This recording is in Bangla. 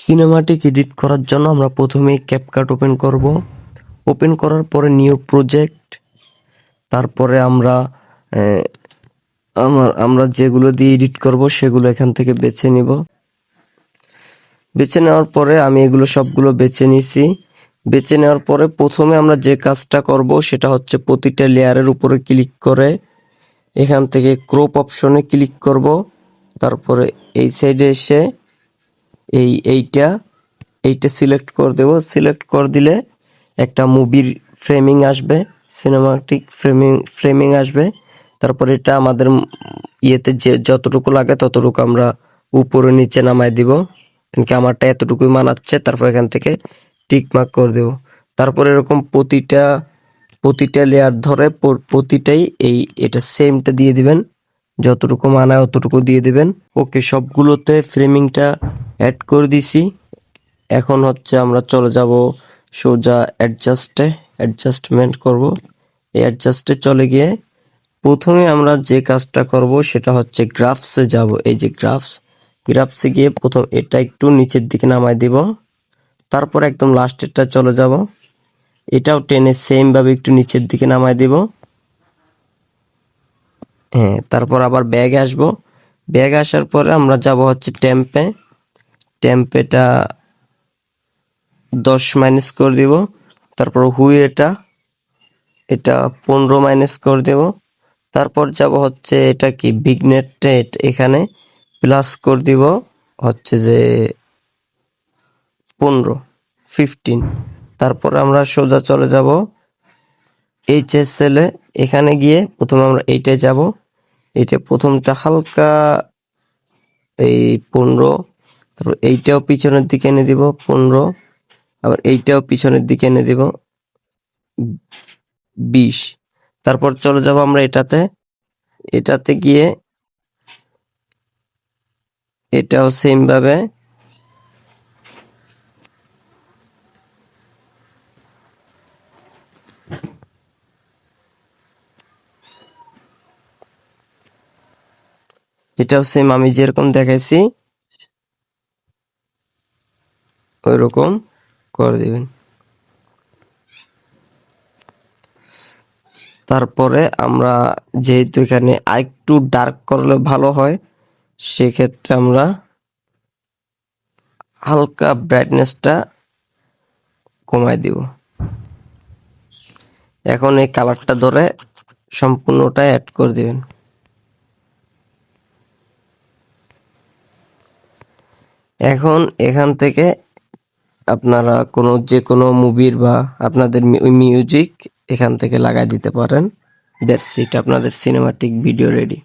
সিনেমাটিক এডিট করার জন্য আমরা প্রথমেই ক্যাপকাট ওপেন করব। ওপেন করার পরে নিউ প্রজেক্ট, তারপরে আমরা যেগুলো দিয়ে এডিট করব সেগুলো এখান থেকে বেছে নিব। বেছে নেওয়ার পরে আমি এগুলো সবগুলো বেছে নিছি। বেছে নেওয়ার পরে প্রথমে আমরা যে কাজটা করব সেটা হচ্ছে প্রতিটা লেয়ারের উপরে ক্লিক করে এখান থেকে ক্রপ অপশনে ক্লিক করব। তারপরে এই সাইডে এসে এইটা সিলেক্ট করে দেব। সিলেক্ট করে দিলে একটা মুভির ফ্রেমিং আসবে, সিনেমাটিক ফ্রেমিং আসবে। তারপর এটা আমাদের ইয়েতে যে যতটুকু লাগে ততটুকু আমরা উপরে নিচে নামাই দিব। আমারটা এতটুকুই মানাচ্ছে। তারপর এখান থেকে টিক মার্ক করে দেব। তারপর এরকম প্রতিটা লেয়ার ধরে প্রতিটাই এটা সেমটা দিয়ে দিবেন, যতটুকু মানায় অতটুকু দিয়ে দিবেন। ওকে, সবগুলোতে ফ্রেমিংটা অ্যাড করে দিছি। এখন হচ্ছে আমরা চলে যাব সোজা অ্যাডজাস্টমেন্ট করব। এই অ্যাডজাস্টে চলে গিয়ে প্রথমে আমরা যে কাজটা করব সেটা হচ্ছে গ্রাফসে যাব। এই যে গ্রাফসে গিয়ে প্রথম এটা একটু নিচের দিকে নামাই দিব। তারপর একদম লাস্টেরটা চলে যাব, এটাও টেনে সেম ভাবে একটু নিচের দিকে নামাই দিব। হ্যাঁ, তারপর আবার ব্যাগে আসবো। ব্যাগে আসার পরে আমরা যাব হচ্ছে টেম্পেটা 10 মাইনাস করে দিব। তারপর এটা 15 মাইনাস করে দেব। তারপর যাব হচ্ছে এটা কি বিগনেটটা এখানে প্লাস করে দিব হচ্ছে যে 15। তারপর আমরা সোজা চলে যাব HSL এ। এখানে গিয়ে প্রথমে আমরা এইটায় যাব। এটা প্রথমটা হালকা এই 15, তারপর এইটাও পিছনের দিকে এনে দিব 15, আবার এইটাও পিছনের দিকে এনে দিব 20। তারপর চলে যাব আমরা এটাতে গিয়ে এটাও সেম ভাবে আমি যেরকম দেখাইছি ওইরকম করে দিবেন। তারপরে আমরা যেহেতু এখানে আরেকটু ডার্ক করলে ভালো হয়, সেক্ষেত্রে আমরা হালকা ব্রাইটনেসটা কমাই দিব। এখন এই কালারটা ধরে সম্পূর্ণটা অ্যাড করে দিবেন। এখন এখান থেকে আপনারা যে কোনো মুভির বা আপনাদের মিউজিক এখান থেকে লাগাই দিতে পারেন। দ্যাটস ইট, আপনাদের সিনেমাটিক ভিডিও রেডি।